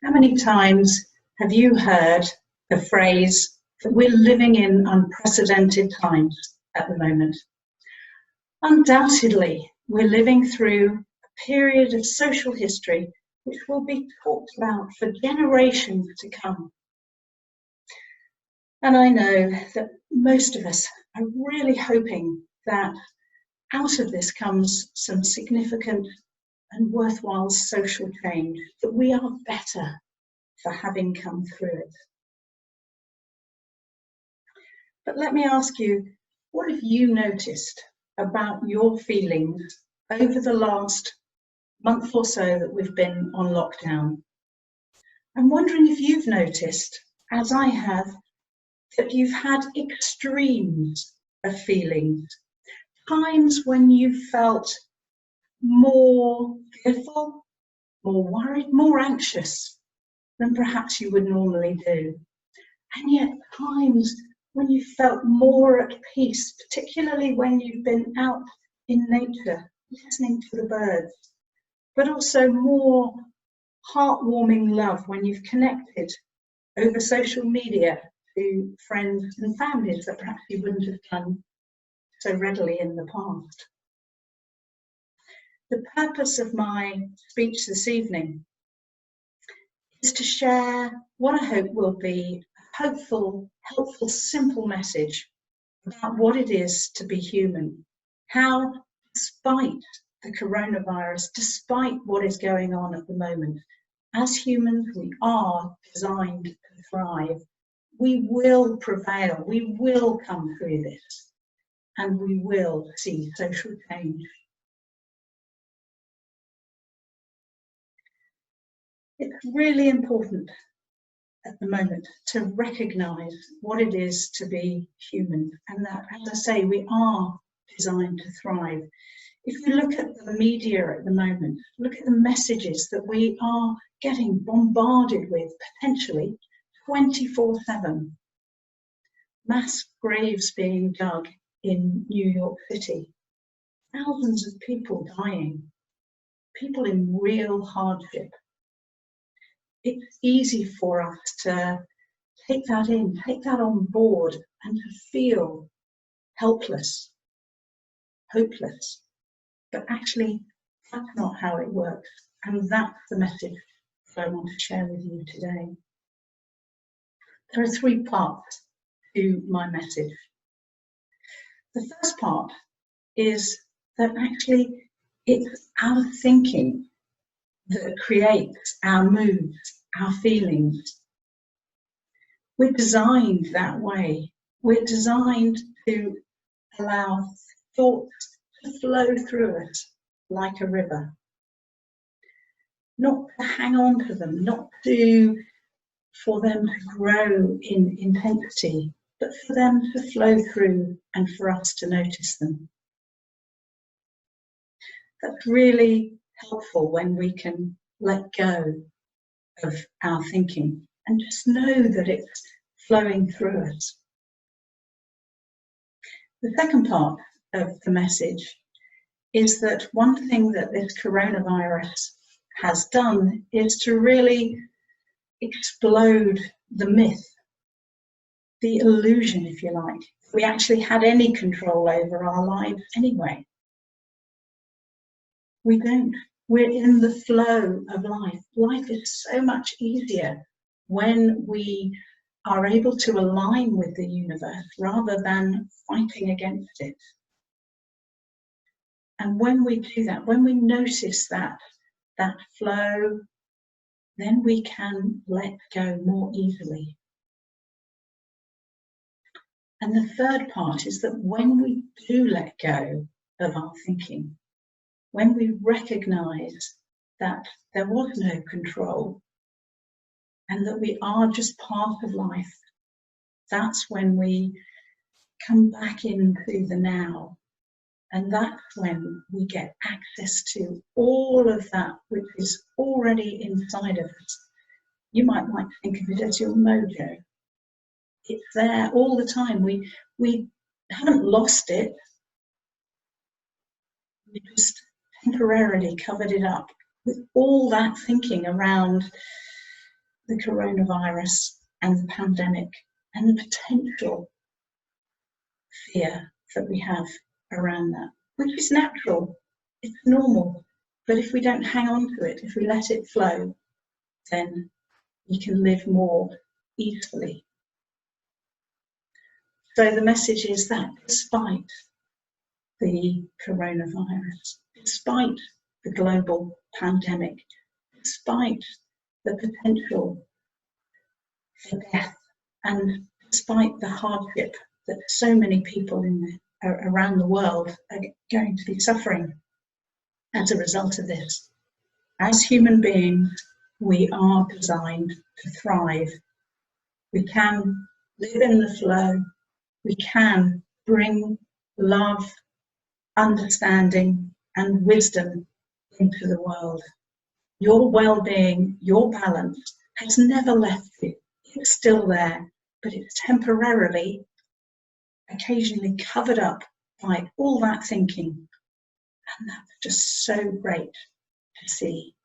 How many times have you heard the phrase that we're living in unprecedented times at the moment? Undoubtedly, we're living through a period of social history which will be talked about for generations to come. And I know that most of us are really hoping that out of this comes some significant and worthwhile social change, that we are better for having come through it. But let me ask you, what have you noticed about your feelings over the last month or so that we've been on lockdown? I'm wondering if you've noticed, as I have, that you've had extremes of feelings, times when you felt more fearful, more worried, more anxious than perhaps you would normally do. And yet times when you felt more at peace, particularly when you've been out in nature, listening to the birds, but also more heartwarming love when you've connected over social media to friends and families that perhaps you wouldn't have done so readily in the past. The purpose of my speech this evening is to share what I hope will be a hopeful, helpful, simple message about what it is to be human. How, despite the coronavirus, despite what is going on at the moment, as humans, we are designed to thrive. We will prevail, we will come through this, and we will see social change. It's really important at the moment to recognise what it is to be human, and that, as I say, we are designed to thrive. If you look at the media at the moment, look at the messages that we are getting bombarded with, potentially 24/7. Mass graves being dug in New York City, thousands of people dying, people in real hardship. It's easy for us to take that in, take that on board, and to feel helpless, hopeless. But actually, that's not how it works. And that's the message that I want to share with you today. There are three parts to my message. The first part is that actually it's our thinking that creates our moods, our feelings. We're designed that way. We're designed to allow thoughts to flow through us like a river. Not to hang on to them, not for them to grow in intensity, but for them to flow through and for us to notice them. That's really helpful when we can let go of our thinking and just know that it's flowing through us. The second part of the message is that one thing that this coronavirus has done is to really explode the myth, the illusion, if you like, we actually had any control over our lives anyway. We don't. We're in the flow of life. Life is so much easier when we are able to align with the universe rather than fighting against it. And when we do that, when we notice that flow, then we can let go more easily. And the third part is that when we do let go of our thinking, when we recognise that there was no control and that we are just part of life, that's when we come back into the now. And that's when we get access to all of that which is already inside of us. You might like to think of it as your mojo. It's there all the time. We haven't lost it. We just temporarily covered it up with all that thinking around the coronavirus and the pandemic and the potential fear that we have around that, which is natural, it's normal. But if we don't hang on to it, if we let it flow, then we can live more easily. So the message is that despite the coronavirus, despite the global pandemic, despite the potential for death, and despite the hardship that so many people around the world are going to be suffering as a result of this, as human beings, we are designed to thrive. We can live in the flow. We can bring love, understanding, and wisdom into the world. Your well-being, your balance has never left you. It's still there, but it's temporarily, occasionally covered up by all that thinking. And that's just so great to see.